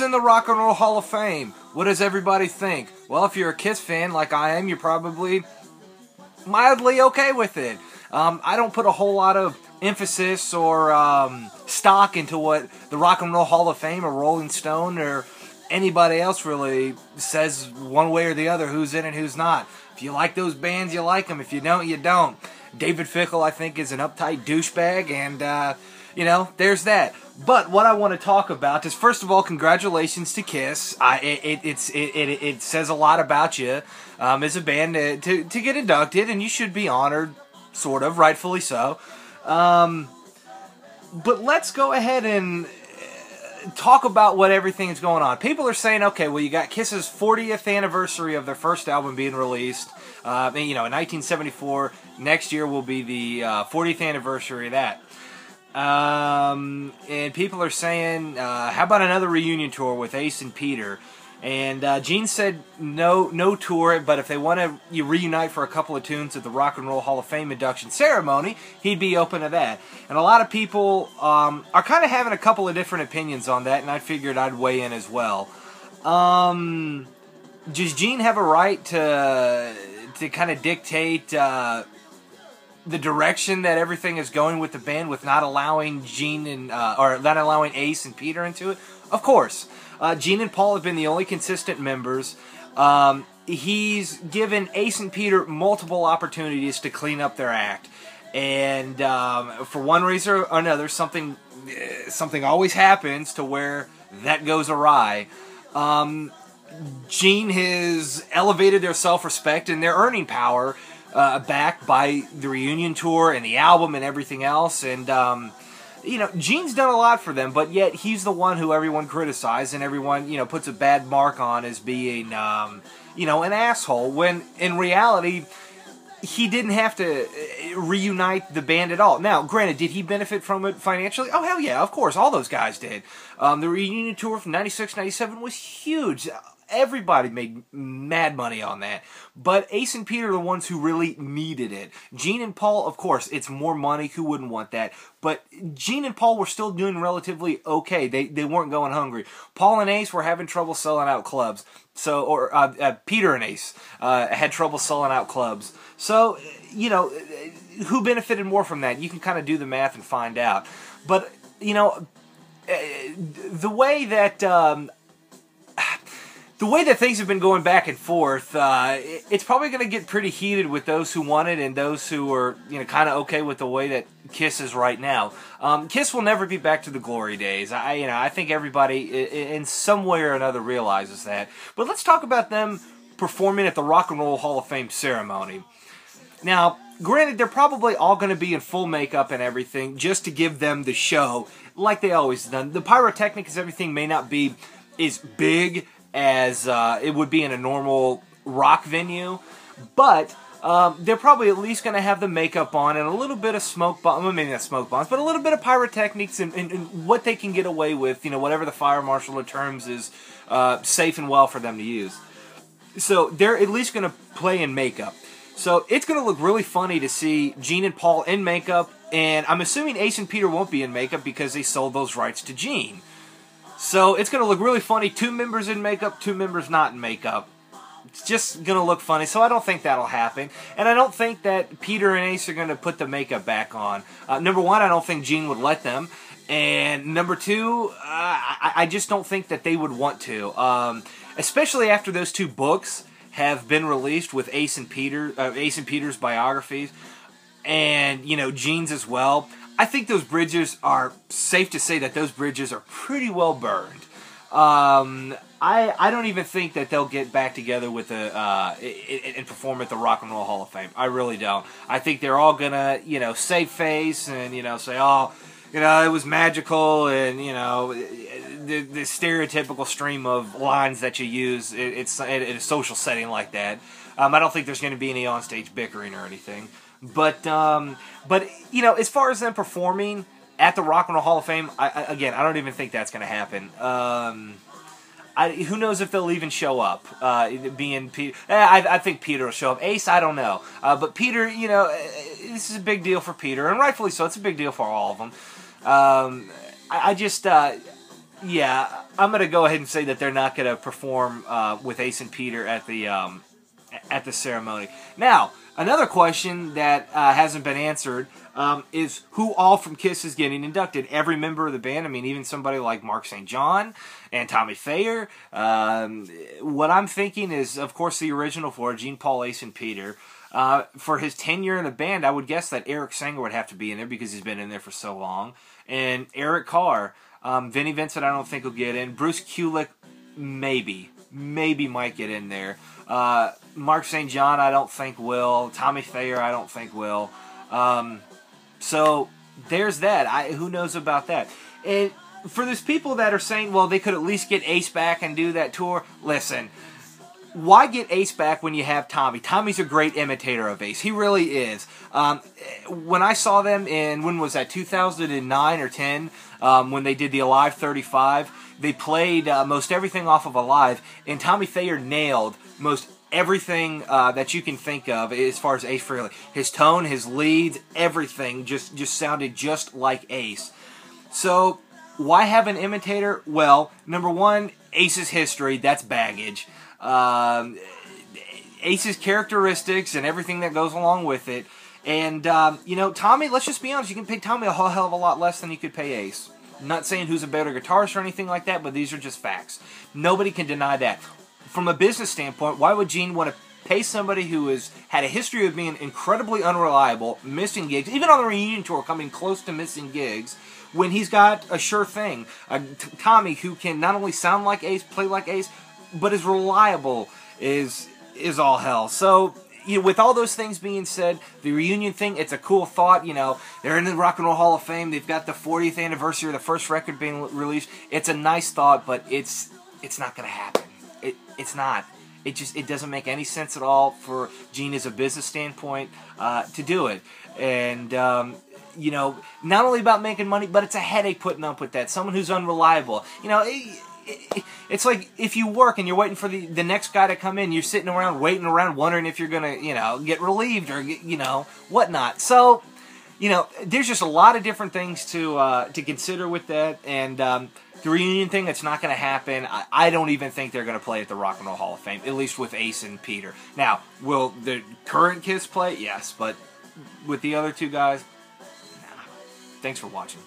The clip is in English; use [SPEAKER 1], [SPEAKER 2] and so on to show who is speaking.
[SPEAKER 1] in the Rock and Roll Hall of Fame. What does everybody think? Well, if you're a Kiss fan like I am, you're probably mildly okay with it. I don't put a whole lot of emphasis or stock into what the Rock and Roll Hall of Fame or Rolling Stone or anybody else really says one way or the other, who's in and who's not. If you like those bands, you like them. If you don't, you don't. David Fickle, I think, is an uptight douchebag, and, there's that. But what I want to talk about is, first of all, congratulations to Kiss. It says a lot about you as a band to get inducted, and you should be honored, sort of, rightfully so. But let's go ahead and talk about what everything is going on. People are saying, okay, well, you got Kiss's 40th anniversary of their first album being released. In 1974. Next year will be the 40th anniversary of that. And people are saying, how about another reunion tour with Ace and Peter? And Gene said no tour, but if they want to reunite for a couple of tunes at the Rock and Roll Hall of Fame induction ceremony, he'd be open to that. And a lot of people are kind of having a couple of different opinions on that, and I figured I'd weigh in as well. Does Gene have a right to kind of dictate the direction that everything is going with the band, with not allowing Gene and or not allowing Ace and Peter into it? Of course. Gene and Paul have been the only consistent members. He's given Ace and Peter multiple opportunities to clean up their act, and for one reason or another, something always happens to where that goes awry. Gene has elevated their self-respect and their earning power back by the reunion tour and the album and everything else, and Gene's done a lot for them, but yet he's the one who everyone criticizes and everyone, puts a bad mark on as being, an asshole, when in reality, he didn't have to reunite the band at all. Now, granted, did he benefit from it financially? Oh, hell yeah, of course, all those guys did. The reunion tour from 96, 97 was huge. Everybody made mad money on that. But Ace and Peter are the ones who really needed it. Gene and Paul, of course, it's more money. Who wouldn't want that? But Gene and Paul were still doing relatively okay. They weren't going hungry. Paul and Ace were having trouble selling out clubs. Peter and Ace had trouble selling out clubs. So, who benefited more from that? You can kind of do the math and find out. But, the way that things have been going back and forth, it's probably going to get pretty heated with those who want it and those who are, kind of okay with the way that Kiss is right now. Kiss will never be back to the glory days. I think everybody in some way or another realizes that. But let's talk about them performing at the Rock and Roll Hall of Fame ceremony. Now, granted, they're probably all going to be in full makeup and everything just to give them the show, like they always done. The pyrotechnics, everything may not be as big as it would be in a normal rock venue, but they're probably at least going to have the makeup on and a little bit of smoke bombs, well, maybe not smoke bombs, but a little bit of pyrotechnics and what they can get away with, whatever the fire marshal terms is safe and well for them to use. So they're at least going to play in makeup. So it's going to look really funny to see Gene and Paul in makeup, and I'm assuming Ace and Peter won't be in makeup because they sold those rights to Gene. So it's going to look really funny. 2 members in makeup, 2 members not in makeup. It's just going to look funny, so I don't think that'll happen. And I don't think that Peter and Ace are going to put the makeup back on. Number one, I don't think Gene would let them. And number two, I just don't think that they would want to. Especially after those 2 books have been released with Ace and Peter's biographies. And, Gene's as well. I think those bridges are, safe to say that those bridges are pretty well burned. I don't even think that they'll get back together with and perform at the Rock and Roll Hall of Fame. I really don't. I think they're all gonna, save face and, say, oh, it was magical, and, the stereotypical stream of lines that you use in a social setting like that. I don't think there's going to be any onstage bickering or anything. But as far as them performing at the Rock and Roll Hall of Fame, I don't even think that's going to happen. Who knows if they'll even show up? Being Peter, I think Peter will show up. Ace, I don't know. But Peter, this is a big deal for Peter, and rightfully so. It's a big deal for all of them. Yeah, I'm going to go ahead and say that they're not going to perform with Ace and Peter at the ceremony. Now, another question that hasn't been answered is who all from Kiss is getting inducted. Every member of the band, I mean, even somebody like Mark St. John and Tommy Thayer. What I'm thinking is, of course, the original four, Gene, Paul, Ace, and Peter. For his tenure in the band, I would guess that Eric Singer would have to be in there because he's been in there for so long. And Eric Carr. Vinnie Vincent, I don't think will get in. Bruce Kulick, maybe might get in there. Mark St. John, I don't think will. Tommy Thayer, I don't think will. So there's that. Who knows about that? And for those people that are saying, well, they could at least get Ace back and do that tour. Listen, why get Ace back when you have Tommy? Tommy's a great imitator of Ace. He really is. When I saw them in, when was that, 2009 or 10, when they did the Alive 35, they played most everything off of Alive, and Tommy Thayer nailed most everything that you can think of as far as Ace Frehley. His tone, his leads, everything just sounded just like Ace. So why have an imitator? Well, number one, Ace's history, that's baggage. Ace's characteristics and everything that goes along with it. And, Tommy, let's just be honest, you can pay Tommy a whole hell of a lot less than you could pay Ace. I'm not saying who's a better guitarist or anything like that, but these are just facts. Nobody can deny that. From a business standpoint, why would Gene want to pay somebody who has had a history of being incredibly unreliable, missing gigs, even on the reunion tour coming close to missing gigs, when he's got a sure thing, Tommy, who can not only sound like Ace, play like Ace, but is reliable is all hell. So, with all those things being said, the reunion thing, it's a cool thought. They're in the Rock and Roll Hall of Fame. They've got the 40th anniversary of the first record being released. It's a nice thought, but it's not going to happen. It's not. It doesn't make any sense at all for Gene as a business standpoint to do it. And, not only about making money, but it's a headache putting up with that. Someone who's unreliable. It's like if you work and you're waiting for the next guy to come in, you're sitting around waiting around wondering if you're going to, get relieved or, whatnot. So, there's just a lot of different things to consider with that. And the reunion thing, it's not going to happen. I don't even think they're going to play at the Rock and Roll Hall of Fame, at least with Ace and Peter. Now, will the current Kiss play? Yes, but with the other two guys, nah. Thanks for watching.